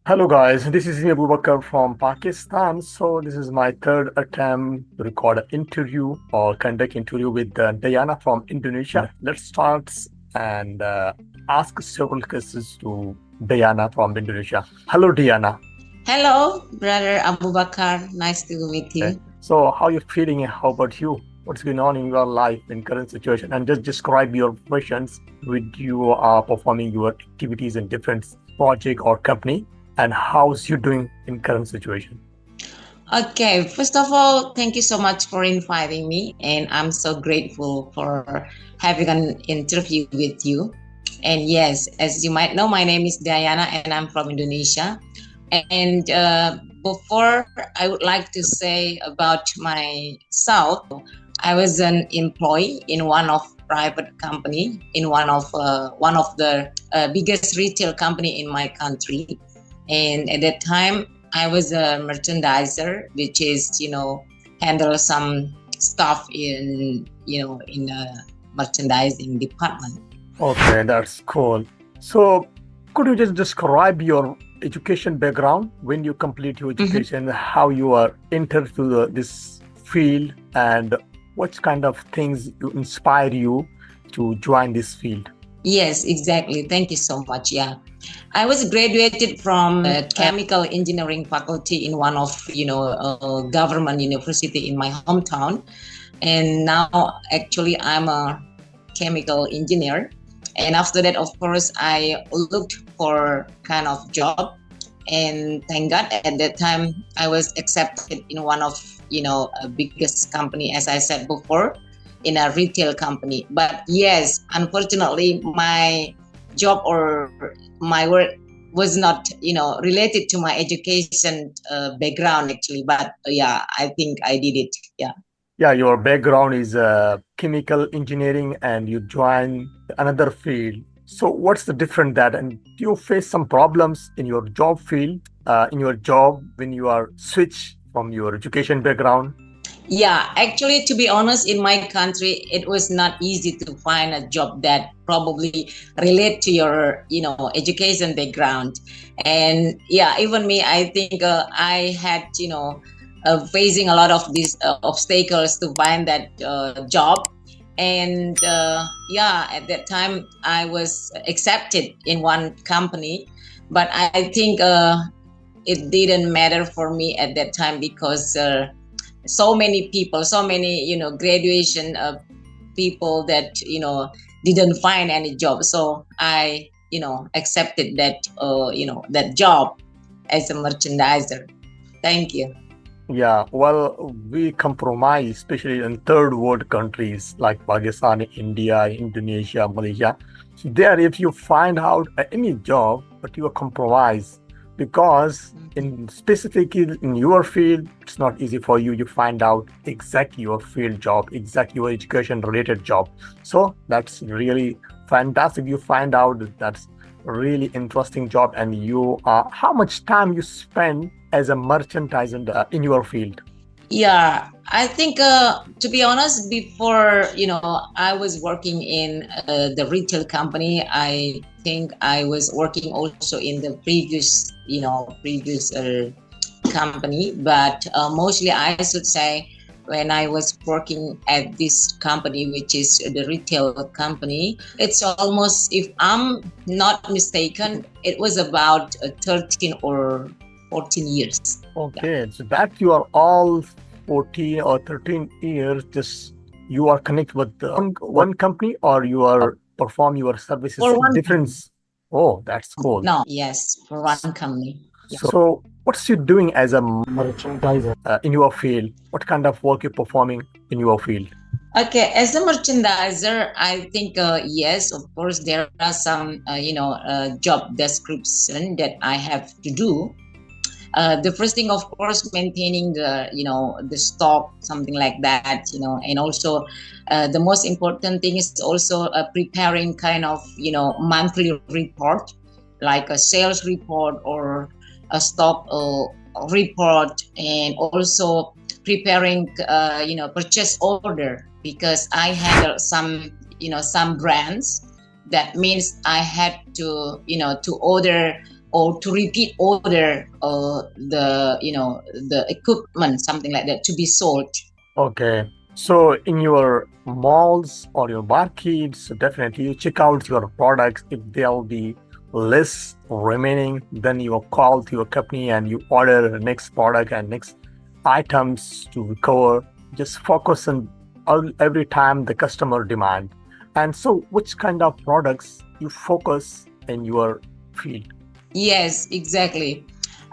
Hello guys, this is Abu Bakar from Pakistan. So this is my third attempt to record an interview or conduct interview with Diana from Indonesia. Let's start and ask several questions to Diana from Indonesia. Hello Diana. Hello, brother Abu Bakar. Nice to meet Okay. you. So how you feeling and how about you? What's going on in your life in current situation? And just describe your impressions with you are performing your activities in different project or company and how's you doing in current situation? Okay, first of all, thank you so much for inviting me, and I'm so grateful for having an interview with you. And yes, as you might know, my name is Diana, and I'm from Indonesia. And before, I would like to say about myself. I was an employee in one of private company in one of the biggest retail company in my country, and at that time I was a merchandiser, which is handle some stuff in a merchandising department. Okay, that's cool. So, could you just describe your education background when you complete your Mhm. education, how you are entered to this field, and what kind of things you inspire you to join this field? Yes, exactly. Thank you so much. Yeah, I was graduated from chemical engineering faculty in one of government university in my hometown, and now actually I'm a chemical engineer. And after that, of course, I looked for kind of job, and thank God at that time I was accepted in one of a biggest company, as I said before, in a retail company. But yes, unfortunately, my job or my work was not related to my education background actually. But yeah, I think I did it. Yeah. Yeah, your background is chemical engineering and you join another field. So what's the difference that and do you face some problems in your job field, in your job when you are switch from your education background? Yeah, actually, to be honest, in my country, it was not easy to find a job that probably relate to your, education background. And yeah, even me, I think I had, facing a lot of these obstacles to find that job. And yeah, at that time, I was accepted in one company, but I think it didn't matter for me at that time because. So many people, so many graduation people that didn't find any job, so I accepted that that job as a merchandiser. Thank you. Yeah, well, we compromise, especially in third world countries like Pakistan, India, Indonesia, Malaysia. So there, if you find out any job, but you are compromised because in specifically in your field, it's not easy for you. You find out exactly your field job, exactly your education related job. So that's really fantastic. You find out that that's really interesting job and you how much time you spend as a merchandise in your field. Yeah, I think to be honest, before I was working in the retail company. I think I was working also in the previous company, but mostly I should say when I was working at this company, which is the retail company, it's almost, if I'm not mistaken, it was about 13 or 14 years. Yeah. Okay, so that you are all 14 or 13 years, just you are connected with the one company or you are perform your services For in one, different. Oh, that's cool. no, yes, for one company. Yeah. So what's you doing as a merchandiser in your field? What kind of work you performing in your field? Okay, as a merchandiser, I think yes, of course, there are some job description that I have to do. The first thing, of course, maintaining the stock, something like that, and also the most important thing is also preparing kind of monthly report, like a sales report or a stock report, and also preparing purchase order, because I handle some brands. That means I had to to order or to repeat order the equipment, something like that, to be sold. Okay. So in your malls or your markets, definitely you check out your products. If there'll be less remaining, then you call to your company and you order the next product and next items to recover. Just focus on every time the customer demand. And so which kind of products you focus in your field? Yes, exactly.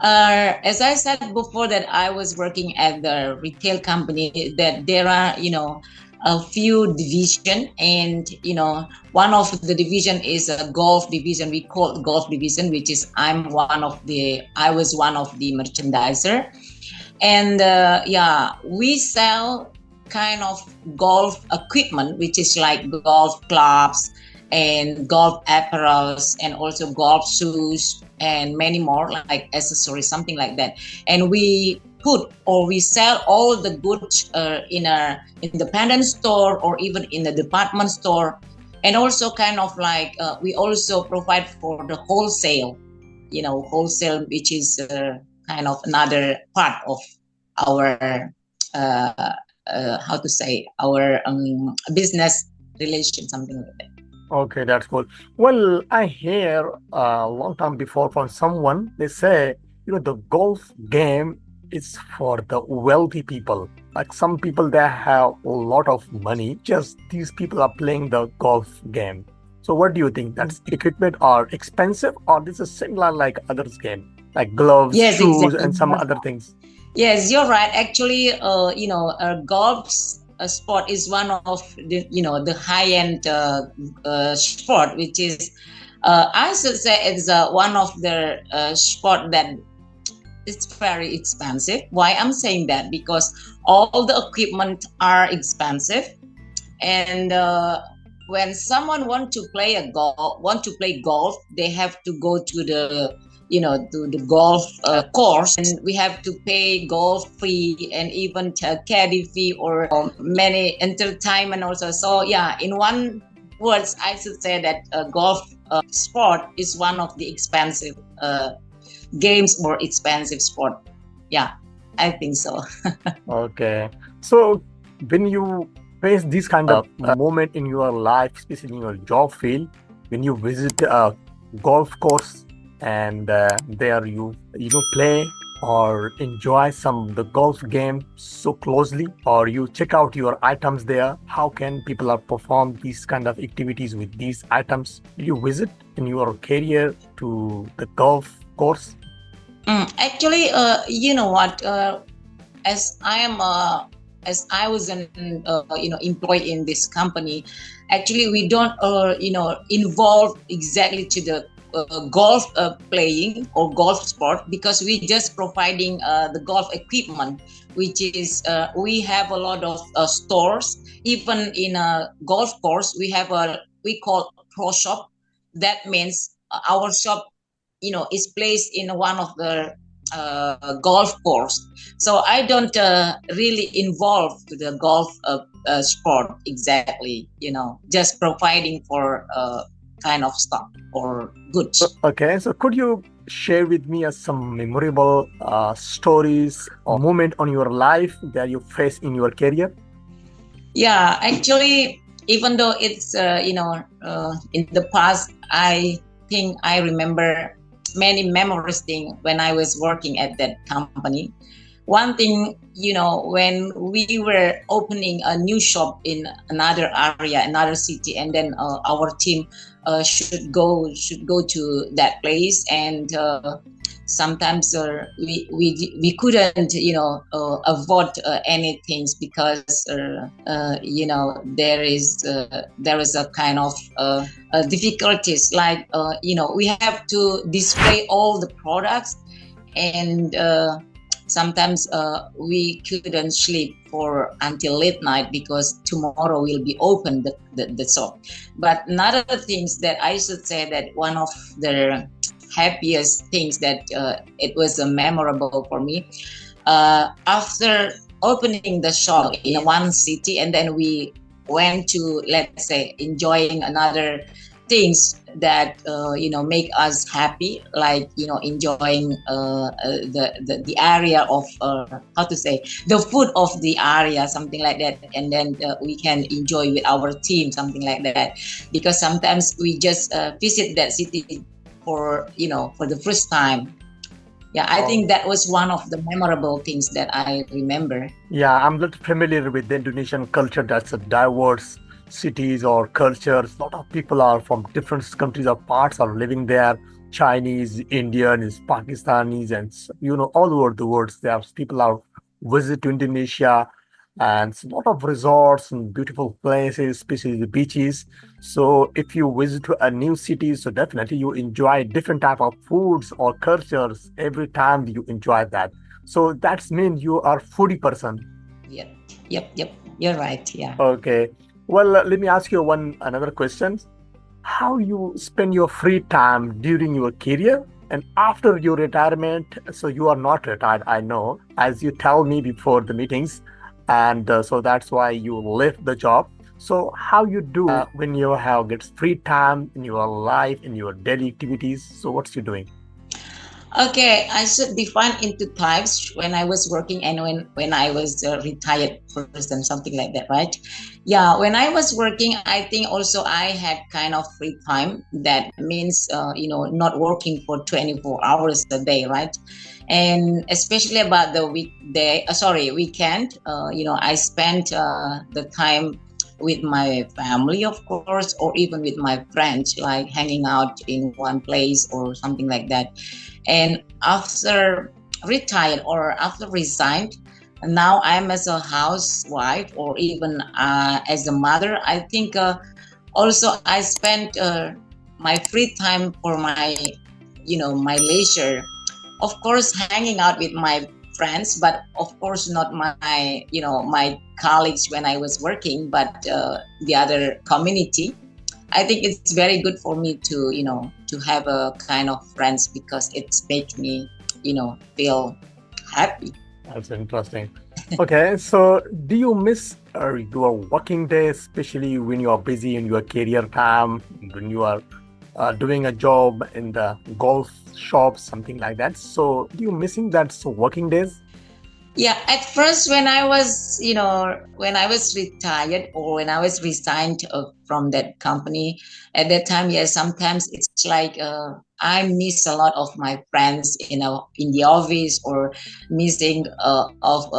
As I said before, that I was working at the retail company, that there are, a few division, and one of the division is a golf division. We call it golf division, which is I was one of the merchandiser, and we sell kind of golf equipment, which is like golf clubs and golf apparels and also golf shoes and many more, like accessories, something like that. And we sell all the goods in a independent store or even in a department store. And also kind of like we also provide for the wholesale, which is kind of another part of our how to say, our business relation, something like that. Okay, that's cool. Well, I hear a long time before from someone, they say, the golf game is for the wealthy people. Like some people, they have a lot of money. Just these people are playing the golf game. So what do you think? That's equipment are expensive or this is similar like others game, like gloves, Yes, shoes, exactly. and some other things? Yes, you're right. Actually, golf sport is one of the high end sport, which is I should say it's one of the sport that it's very expensive. Why I'm saying that? Because all the equipment are expensive, and when someone want to play golf, they have to go to the to the golf course, and we have to pay golf fee and even caddy fee or many entertainment also. So yeah, in one words, I should say that golf sport is one of the expensive games or expensive sport. Yeah, I think so. Okay. So when you face this kind of moment in your life, especially in your job field, when you visit a golf course and there you play or enjoy some the golf game so closely, or you check out your items there, how can people are perform these kind of activities with these items? Did you visit in your career to the golf course? Actually, you know what? As I am as I was an employee in this company, actually we don't involve exactly to the golf playing or golf sport, because we just providing the golf equipment, which is we have a lot of stores. Even in a golf course, we call pro shop. That means our shop is placed in one of the golf course. So I don't really involve to the golf sport exactly, just providing for kind of stuff or goods. Okay, so could you share with me some memorable stories or moment on your life that you face in your career? Yeah, actually, even though it's in the past, I think I remember many memorable things when I was working at that company. One thing, when we were opening a new shop in another area, another city, and then our team should go to that place, and sometimes we couldn't avoid anything, because there is a kind of difficulties, like we have to display all the products, and sometimes we couldn't sleep for until late night, because tomorrow will be open the shop. But another things that I should say, that one of the happiest things that it was memorable for me, after opening the shop in one city, and then we went to, let's say, enjoying another things that make us happy, like enjoying the area of how to say, the food of the area, something like that, and then we can enjoy with our team, something like that, because sometimes we just visit that city for the first time. Yeah, I think that was one of the memorable things that I remember. Yeah, I'm not familiar with the Indonesian culture. That's a diverse cities or cultures. A lot of people are from different countries or parts are living there. Chinese, Indians, Pakistanis, and all over the world. There are people are visit to Indonesia, and a lot of resorts and beautiful places, especially the beaches. So if you visit to a new city, so definitely you enjoy different type of foods or cultures every time you enjoy that. So that's mean you are foodie person. Yep, yep, you're right. Yeah. Okay. Well, let me ask you one another question. How you spend your free time during your career and after your retirement? So you are not retired, I know, as you tell me before the meetings, and so that's why you left the job. So how you do when you have gets free time in your life in your daily activities? So what's you doing? Okay, I should define into types when I was working and when I was a retired person, something like that, right? Yeah, when I was working, I think also I had kind of free time. That means, not working for 24 hours a day, right? And especially about the weekend, I spent the time with my family, of course, or even with my friends, like hanging out in one place or something like that. And after retired or after resigned, now I'm as a housewife or even as a mother. I think also I spent my free time for my leisure, of course hanging out with my friends, but of course not my colleagues when I was working, but the other community. I think it's very good for me to have a kind of friends, because it's make me feel happy. That's interesting. Okay, so do you miss your working days, especially when you are busy in your career time, when you are doing a job in the golf shop, something like that? So do you missing that working days? Yeah, at first when I was retired or when I was resigned from that company, at that time, yes, sometimes it's like I miss a lot of my friends, in the office, or missing of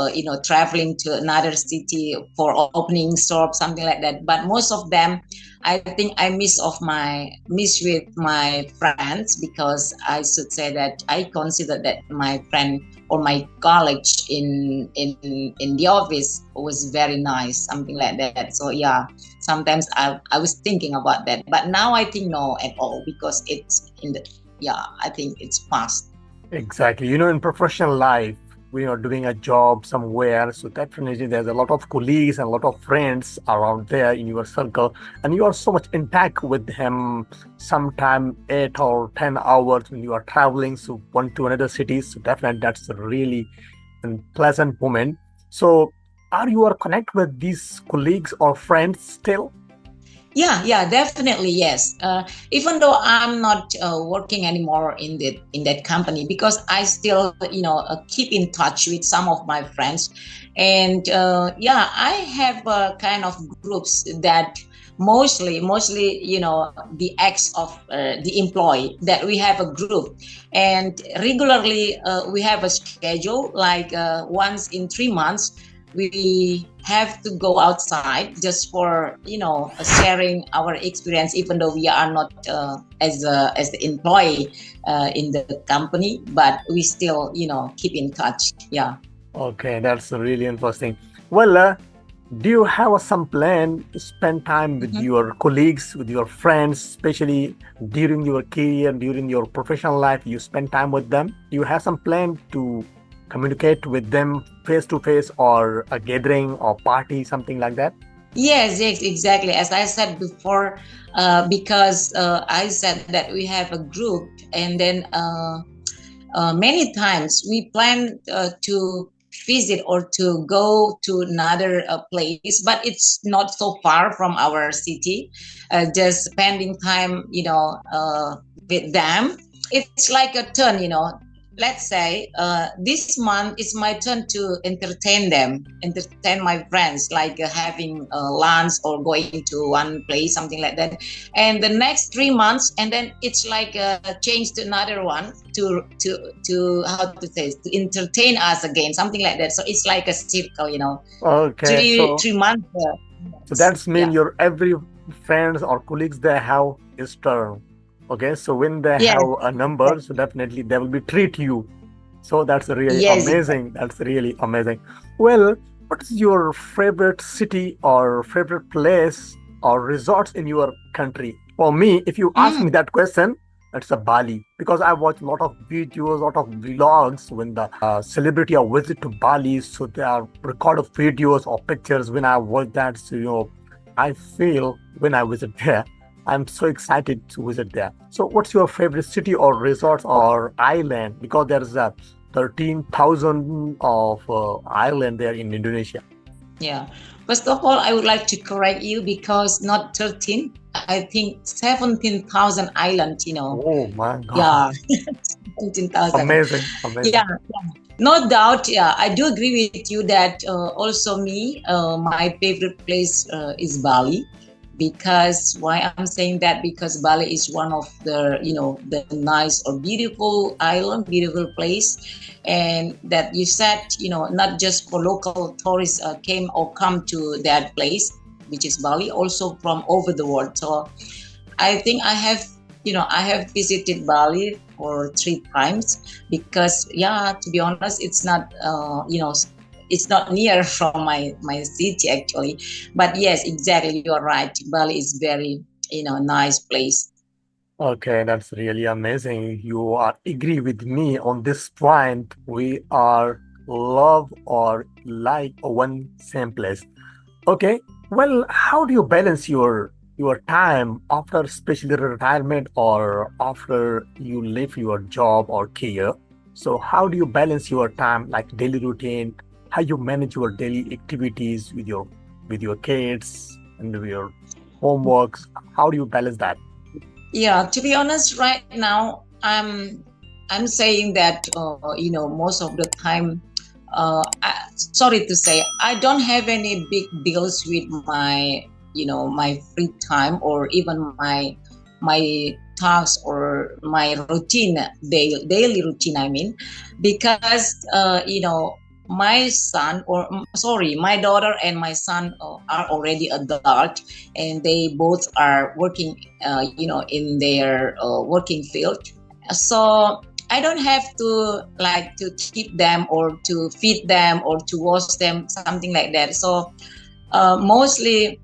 traveling to another city for opening shop, something like that. But most of them, I think I miss with my friends, because I should say that I consider that my friend or my colleague in the office was very nice, something like that. So yeah, sometimes I was thinking about that, but now I think no at all, because it's in the yeah, I think it's past. Exactly. In professional life, we are doing a job somewhere. So definitely there's a lot of colleagues and a lot of friends around there in your circle. And you are so much intact with them, sometime 8 or 10 hours when you are traveling so one to another city. So definitely that's a really pleasant moment. So are you are connect with these colleagues or friends still? Yeah, definitely, yes. Even though I'm not working anymore in that company, because I still keep in touch with some of my friends, and yeah, I have kind of groups that mostly the ex of the employee, that we have a group, and regularly we have a schedule, like once in 3 months we have to go outside just for sharing our experience, even though we are not as the employee in the company, but we still keep in touch. Yeah. Okay, that's really interesting. Well, do you have some plan to spend time with Mhm. your colleagues, with your friends, especially during your career, during your professional life? You spend time with them. Do you have some plan to communicate with them face to face or a gathering or party, something like that? Yes, exactly. As I said before, because I said that we have a group, and then many times we plan to visit or to go to another place, but it's not so far from our city. Just spending time, with them. It's like a turn, let's say this month is my turn to entertain them, entertain my friends, like having lunch or going to one place, something like that. And the next 3 months, and then it's like change to another one to how to say, to entertain us again, something like that. So it's like a circle, Okay, three months. so that's mean Yeah. your every friends or colleagues they have is turn. Okay, so when they Yes. have a number, so definitely they will be treat you. So that's really Yes. amazing. That's really amazing. Well, what is your favorite city or favorite place or resorts in your country? For me, if you ask Mm, me that question, it's a Bali because I watch a lot of videos, a lot of vlogs when the celebrity or visit to Bali. So there are record of videos or pictures when I watch that. So I feel when I visit there, I'm so excited to visit there. So, what's your favorite city or resort or island? Because there's a 13,000 of island there in Indonesia. yeah. First of all, I would like to correct you, because not 13, I think 17,000 islands, Oh my God. Yeah, 17,000. Amazing, Yeah, amazing. no doubt. Yeah, I do agree with you that also me, my favorite place is Bali. Because why I'm saying that, because Bali is one of the nice or beautiful island, beautiful place, and that you said, not just for local tourists came or come to that place, which is Bali, also from over the world. So I think I have visited Bali for 3 times, because yeah, to be honest, it's not it's not near from my city actually. But yes, exactly, you're right. Bali is very nice place. Okay, that's really amazing. You are agree with me on this point. We are love or like one same place. Okay. Well, how do you balance your time after especially retirement or after you leave your job or career? So how do you balance your time like daily routine? How you manage your daily activities with your kids and with your homeworks? How do you balance that? Yeah, to be honest, right now I'm saying that most of the time, sorry to say, I don't have any big deals with my free time, or even my tasks or my routine, daily routine, I mean. Because my son, or sorry, my daughter and my son are already adult, and they both are working in their working field. So I don't have to like to keep them or to feed them or to wash them, something like that. So mostly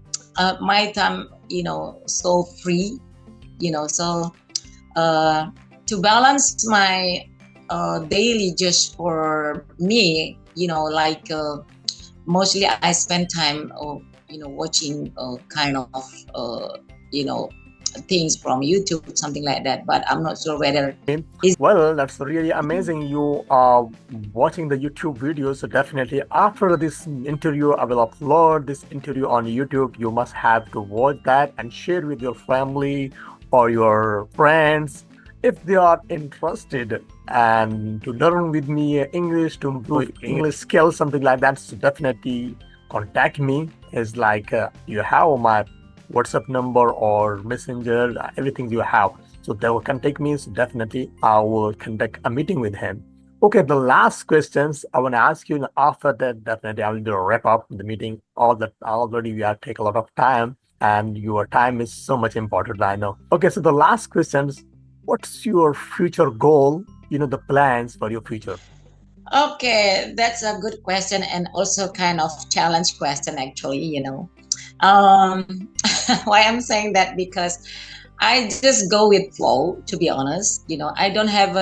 my time, so free, so uh, to balance my daily, just for me, like mostly I spend time watching kind of uh, you know things from YouTube, something like that. But I'm not sure whether is. Well, that's really amazing. You are watching the YouTube videos. So definitely after this interview, I will upload this interview on YouTube. You must have to watch that and share with your family or your friends if they are interested and to learn with me English to improve English skills, something like that. So definitely contact me. It's like you have my WhatsApp number or Messenger, everything you have. So they will contact me. So definitely I will conduct a meeting with him. Okay, the last questions I want to ask you, and after that, definitely I will do a wrap up the meeting. All that already we have take a lot of time, and your time is so much important, I know. Okay, so the last questions, what's your future goal? The plans for your future. Okay, that's a good question, and also kind of challenge question actually. Um, why I'm saying that, because I just go with flow, to be honest. I don't have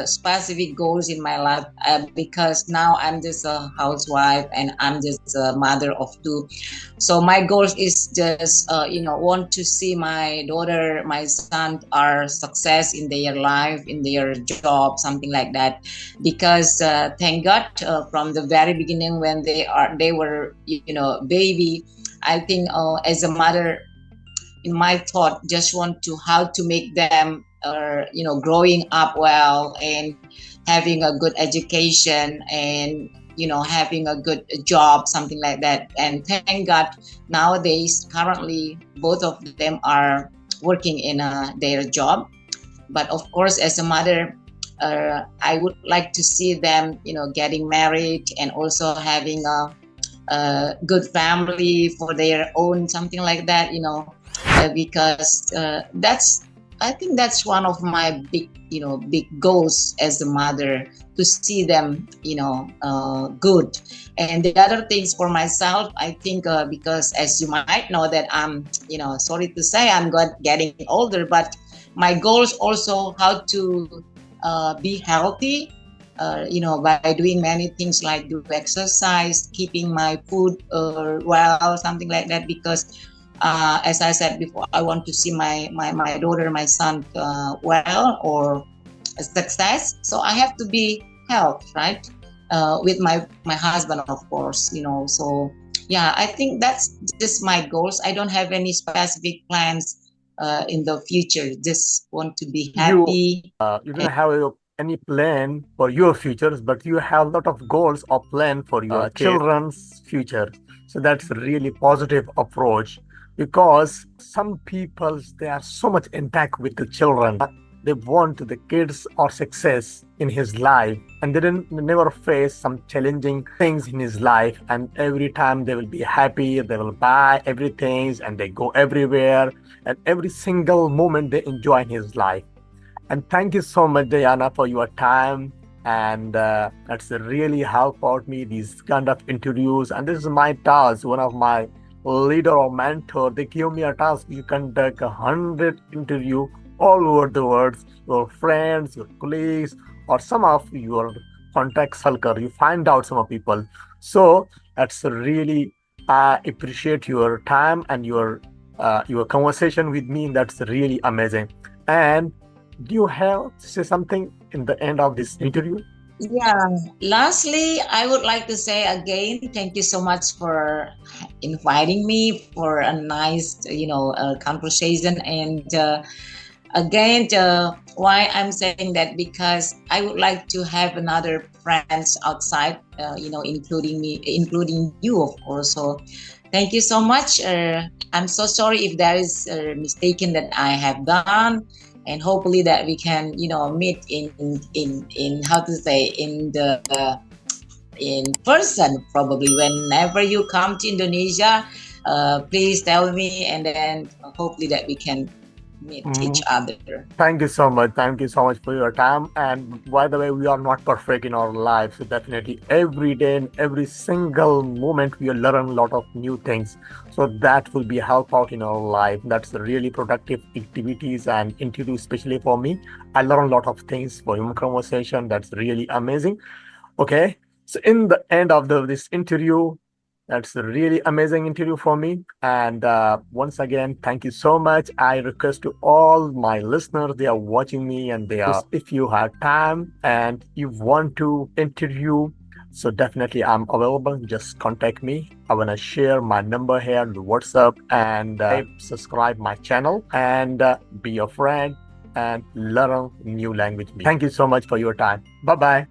specific goals in my life because now I'm just a housewife and I'm just a mother of two. So my goal is just want to see my daughter, my son are success in their life, in their job, something like that. Because thank God, from the very beginning when they were baby, I think as a mother, in my thought, just want to how to make them growing up well and having a good education and having a good job, something like that. And thank God, nowadays currently both of them are working in their job. But of course, as a mother, I would like to see them getting married and also having a good family for their own, something like that, because that's I think that's one of my big goals as a mother, to see them good. And the other things for myself, I think because as you might know that I'm sorry to say I'm getting older, but my goals also how to be healthy, by doing many things like do exercise, keeping my food well, something like that. Because as I said before, I want to see my daughter, my son well or a success. So I have to be health, right? With my husband, of course. So yeah, I think that's just my goals. I don't have any specific plans in the future. Just want to be You happy. you don't have any plan for your futures, but you have a lot of goals or plan for your children's future. So that's a really positive approach, because some people they are so much intact with the children. They want the kids or success in his life, and they never face some challenging things in his life. And every time they will be happy, they will buy everything, and they go everywhere, and every single moment they enjoy in his life. And thank you so much, Diana, for your time. And that's really helped out me these kind of interviews. And this is my task. One of my leader or mentor, they give me a task. You conduct 100 interview all over the world. Your friends, your colleagues, or some of your contact circle. You find out some of people. So that's really I appreciate your time and your conversation with me. That's really amazing. And do you have to say something in the end of this interview? Yeah. Lastly, I would like to say again, thank you so much for inviting me for a nice, conversation. And again, why I'm saying that, because I would like to have another friends outside, including me, including you, of course. So thank you so much. I'm so sorry if there is a mistaken that I have done, and hopefully that we can, meet in how to say in person, probably whenever you come to Indonesia. Please tell me, and then hopefully that we can meet each other. Thank you so much. Thank you so much for your time. And by the way, we are not perfect in our lives. So definitely every day and every single moment we learn a lot of new things. So that will be help out in our life. That's really productive activities and interview, especially for me. I learn a lot of things for human conversation. That's really amazing. Okay. So in the end of this interview, that's a really amazing interview for me. And once again, thank you so much. I request to all my listeners, they are watching me and they are, if you have time and you want to interview, so definitely I'm available. Just contact me. I want to share my number here on the WhatsApp, and subscribe my channel and be a friend and learn new language. Thank you so much for your time. Bye bye.